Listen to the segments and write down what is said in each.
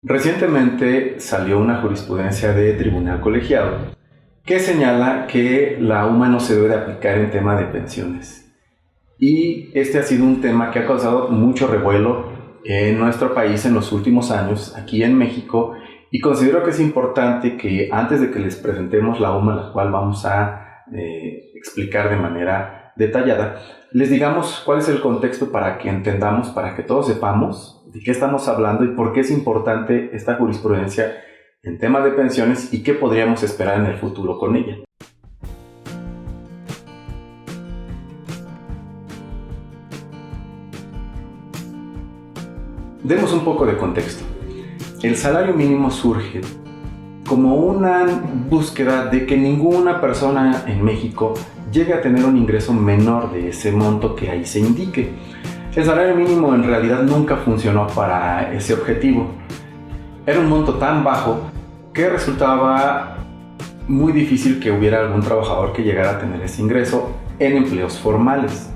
Recientemente salió una jurisprudencia de tribunal colegiado que señala que la UMA no se debe de aplicar en tema de pensiones. Y este ha sido un tema que ha causado mucho revuelo en nuestro país en los últimos años, aquí en México, y considero que es importante que antes de que les presentemos la UMA, la cual vamos a explicar de manera detallada, les digamos cuál es el contexto para que entendamos, para que todos sepamos de qué estamos hablando y por qué es importante esta jurisprudencia en tema de pensiones y qué podríamos esperar en el futuro con ella. Demos un poco de contexto. El salario mínimo surge como una búsqueda de que ninguna persona en México llegue a tener un ingreso menor de ese monto que ahí se indique. El salario mínimo en realidad nunca funcionó para ese objetivo. Era un monto tan bajo que resultaba muy difícil que hubiera algún trabajador que llegara a tener ese ingreso en empleos formales.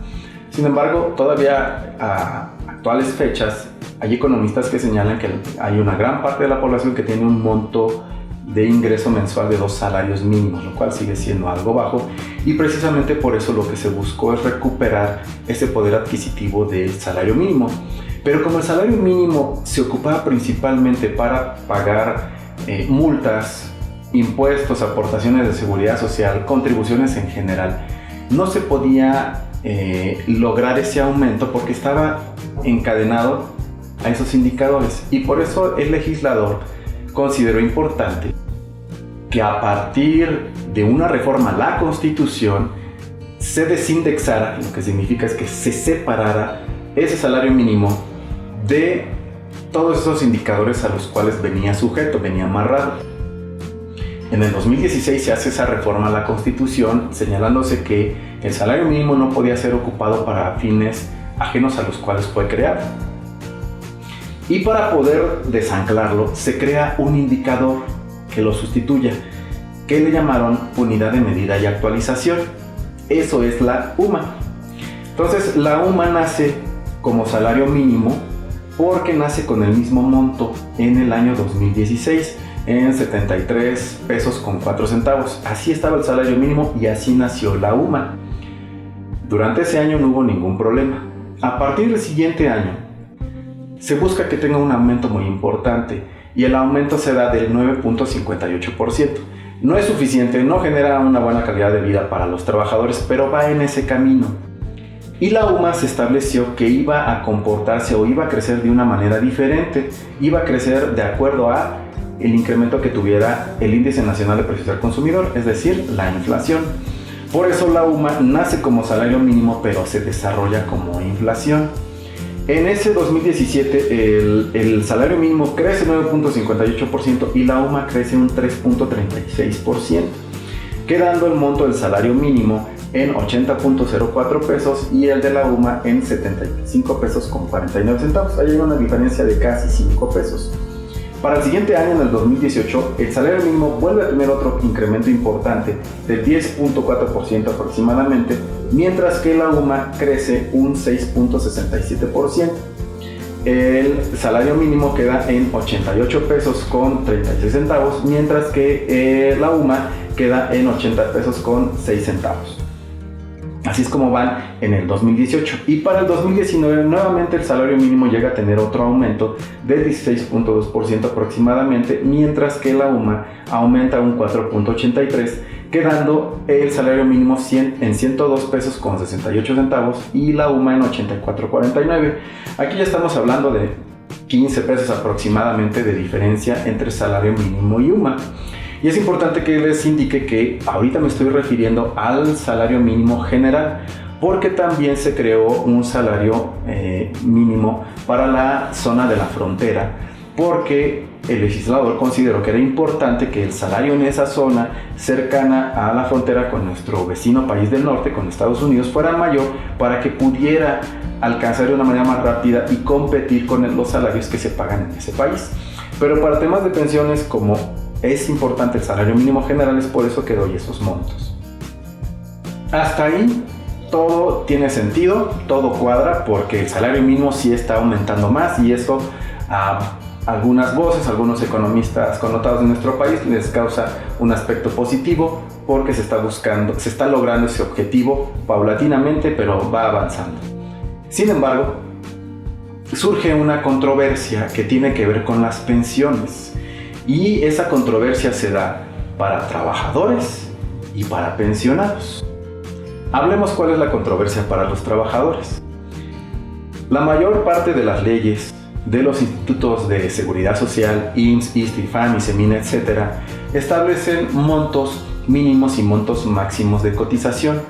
Sin embargo, todavía a actuales fechas hay economistas que señalan que hay una gran parte de la población que tiene un monto de ingreso mensual de 2 salarios mínimos, lo cual sigue siendo algo bajo, y precisamente por eso lo que se buscó es recuperar ese poder adquisitivo del salario mínimo. Pero como el salario mínimo se ocupaba principalmente para pagar multas, impuestos, aportaciones de seguridad social, contribuciones en general, no se podía lograr ese aumento porque estaba encadenado a esos indicadores, y por eso el legislador consideró importante que a partir de una reforma a la Constitución se desindexara, lo que significa es que se separara ese salario mínimo de todos esos indicadores a los cuales venía sujeto, venía amarrado. En el 2016 se hace esa reforma a la Constitución señalándose que el salario mínimo no podía ser ocupado para fines ajenos a los cuales fue creado. Y para poder desanclarlo se crea un indicador que lo sustituya, que le llamaron unidad de medida y actualización. Eso es la UMA. Entonces la UMA nace como salario mínimo porque nace con el mismo monto en el año 2016, en 73 pesos con 4 centavos. Así estaba el salario mínimo y así nació la UMA. Durante ese año no hubo ningún problema. A partir del siguiente año se busca que tenga un aumento muy importante y el aumento se da del 9.58%. No es suficiente, no genera una buena calidad de vida para los trabajadores, pero va en ese camino. Y la UMA se estableció que iba a comportarse o iba a crecer de una manera diferente, iba a crecer de acuerdo a el incremento que tuviera el Índice Nacional de Precios del Consumidor, es decir, la inflación. Por eso la UMA nace como salario mínimo, pero se desarrolla como inflación. En ese 2017 el salario mínimo crece 9.58% y la UMA crece un 3.36%, quedando el monto del salario mínimo en 80.04 pesos y el de la UMA en 75 pesos con 49 centavos. Ahí hay una diferencia de casi 5 pesos. Para el siguiente año, en el 2018, el salario mínimo vuelve a tener otro incremento importante del 10.4% aproximadamente, mientras que la UMA crece un 6.67%. El salario mínimo queda en 88 pesos con 36 centavos, mientras que la UMA queda en 80 pesos con 6 centavos. Así es como van en el 2018. Y para el 2019 nuevamente el salario mínimo llega a tener otro aumento del 16.2% aproximadamente, mientras que la UMA aumenta un 4.83%, quedando el salario mínimo en 102 pesos con 68 centavos y la UMA en 84.49. Aquí ya estamos hablando de 15 pesos aproximadamente de diferencia entre salario mínimo y UMA. Y es importante que les indique que ahorita me estoy refiriendo al salario mínimo general, porque también se creó un salario mínimo para la zona de la frontera, porque el legislador consideró que era importante que el salario en esa zona cercana a la frontera con nuestro vecino país del norte, con Estados Unidos, fuera mayor para que pudiera alcanzar de una manera más rápida y competir con los salarios que se pagan en ese país. Pero para temas de pensiones, como es importante el salario mínimo general, es por eso que doy esos montos. Hasta ahí todo tiene sentido, todo cuadra, porque el salario mínimo sí está aumentando más y eso algunas voces, algunos economistas connotados de nuestro país les causa un aspecto positivo porque se está logrando ese objetivo paulatinamente, pero va avanzando. Sin embargo, surge una controversia que tiene que ver con las pensiones, y esa controversia se da para trabajadores y para pensionados. Hablemos cuál es la controversia para los trabajadores. La mayor parte de las leyes de los institutos de seguridad social, IMSS, ISSSTE, IFAM, ISEMINA, etc., establecen montos mínimos y montos máximos de cotización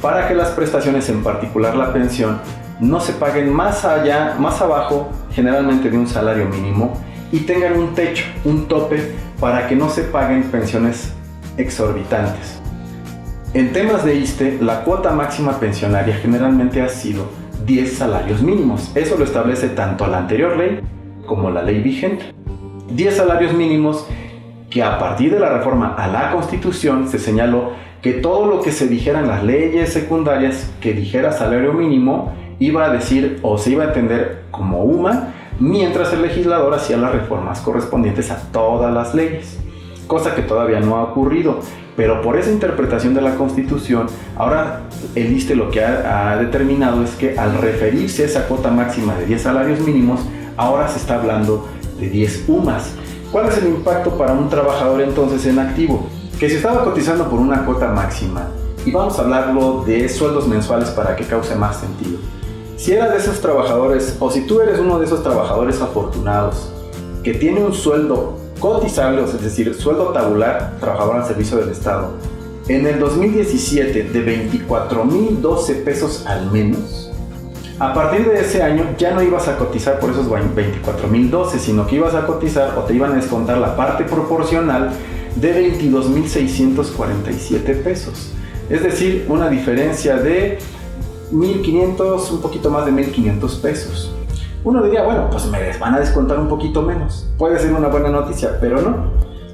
para que las prestaciones, en particular la pensión, no se paguen más abajo, generalmente de un salario mínimo, y tengan un techo, un tope, para que no se paguen pensiones exorbitantes. En temas de ISSSTE, la cuota máxima pensionaria generalmente ha sido 10 salarios mínimos. Eso lo establece tanto la anterior ley como la ley vigente. 10 salarios mínimos que, a partir de la reforma a la Constitución, se señaló que todo lo que se dijera en las leyes secundarias que dijera salario mínimo iba a decir o se iba a entender como UMA, mientras el legislador hacía las reformas correspondientes a todas las leyes, cosa que todavía no ha ocurrido. Pero por esa interpretación de la Constitución, ahora el ISSSTE lo que ha determinado es que, al referirse a esa cuota máxima de 10 salarios mínimos, ahora se está hablando de 10 UMAS. ¿Cuál es el impacto para un trabajador entonces en activo? Que si estaba cotizando por una cuota máxima, y vamos a hablarlo de sueldos mensuales para que cause más sentido. Si eras de esos trabajadores, o si tú eres uno de esos trabajadores afortunados que tiene un sueldo cotizable, es decir, sueldo tabular, trabajador al servicio del Estado, en el 2017 de 24,012 pesos al menos, a partir de ese año ya no ibas a cotizar por esos 24,012, sino que ibas a cotizar, o te iban a descontar la parte proporcional de 22,647 pesos. Es decir, una diferencia de 1,500, un poquito más de 1,500 pesos. Uno diría, bueno, pues me van a descontar un poquito menos. Puede ser una buena noticia, pero no.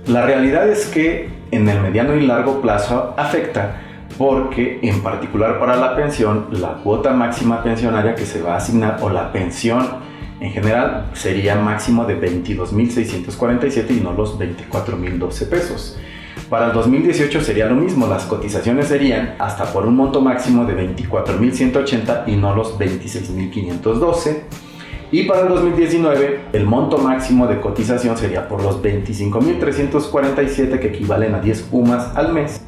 La realidad es que en el mediano y largo plazo afecta, porque en particular para la pensión, la cuota máxima pensionaria que se va a asignar, o la pensión en general, sería máximo de 22,647 y no los 24,012 pesos. Para el 2018 sería lo mismo, las cotizaciones serían hasta por un monto máximo de 24,180 y no los 26,512. Y para el 2019, el monto máximo de cotización sería por los 25,347, que equivalen a 10 UMAS al mes,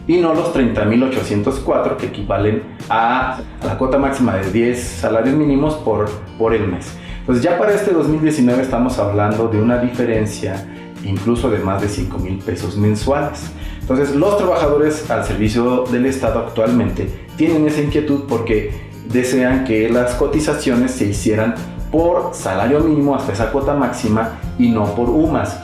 y no los 30,804, que equivalen a la cuota máxima de 10 salarios mínimos por el mes. Entonces ya para este 2019 estamos hablando de una diferencia incluso de más de 5,000 pesos mensuales. Entonces los trabajadores al servicio del Estado actualmente tienen esa inquietud porque desean que las cotizaciones se hicieran por salario mínimo hasta esa cuota máxima y no por UMAS.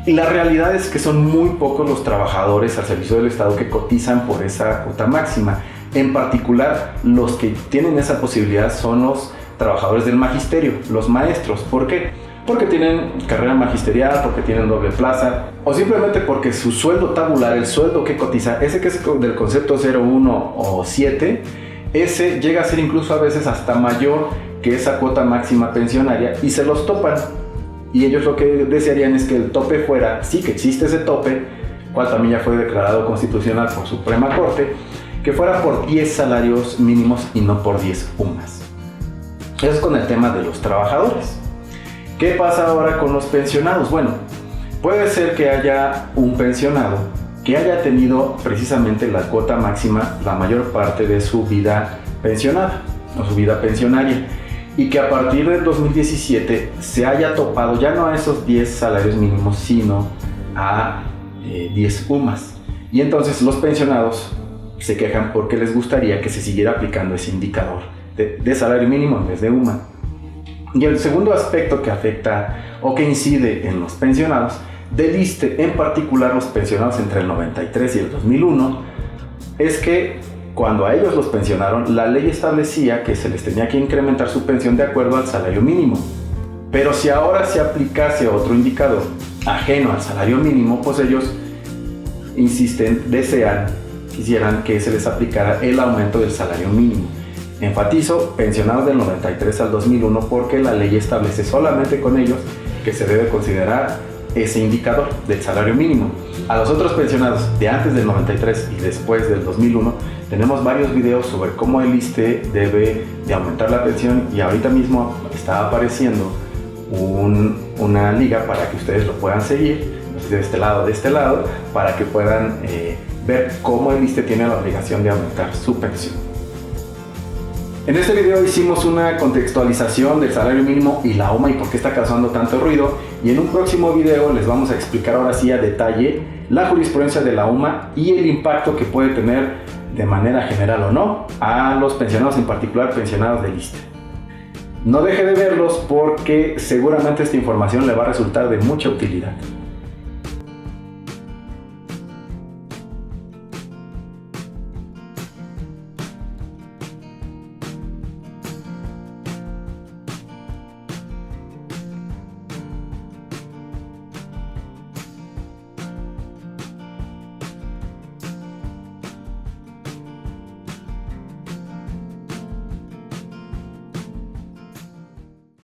Y la realidad es que son muy pocos los trabajadores al servicio del Estado que cotizan por esa cuota máxima. En particular, los que tienen esa posibilidad son los trabajadores del magisterio, los maestros. ¿Por qué? Porque tienen carrera magisterial, porque tienen doble plaza, o simplemente porque su sueldo tabular, el sueldo que cotiza, ese que es del concepto 0, 1 o 7, ese llega a ser incluso a veces hasta mayor que esa cuota máxima pensionaria, y se los topan. Y ellos lo que desearían es que el tope fuera, sí que existe ese tope, cual también ya fue declarado constitucional por Suprema Corte, que fuera por 10 salarios mínimos y no por 10 UMAS. Eso es con el tema de los trabajadores. ¿Qué pasa ahora con los pensionados? Bueno, puede ser que haya un pensionado que haya tenido precisamente la cuota máxima la mayor parte de su vida pensionada o su vida pensionaria, y que a partir del 2017 se haya topado ya no a esos 10 salarios mínimos, sino a 10 UMAS. Y entonces los pensionados se quejan porque les gustaría que se siguiera aplicando ese indicador de salario mínimo en vez de UMA. Y el segundo aspecto que afecta o que incide en los pensionados del ISSSTE, en particular los pensionados entre el 93 y el 2001, es que cuando a ellos los pensionaron, la ley establecía que se les tenía que incrementar su pensión de acuerdo al salario mínimo. Pero si ahora se aplicase otro indicador ajeno al salario mínimo, pues ellos quisieran que se les aplicara el aumento del salario mínimo. Enfatizo, pensionados del 93 al 2001, porque la ley establece solamente con ellos que se debe considerar ese indicador del salario mínimo. A los otros pensionados de antes del 93 y después del 2001 tenemos varios videos sobre cómo el ISSSTE debe de aumentar la pensión, y ahorita mismo está apareciendo una liga para que ustedes lo puedan seguir, de este lado, para que puedan ver cómo el ISSSTE tiene la obligación de aumentar su pensión. En este video hicimos una contextualización del salario mínimo y la UMA y por qué está causando tanto ruido, y en un próximo video les vamos a explicar ahora sí a detalle la jurisprudencia de la UMA y el impacto que puede tener de manera general o no a los pensionados, en particular pensionados del ISSSTE. No deje de verlos porque seguramente esta información le va a resultar de mucha utilidad.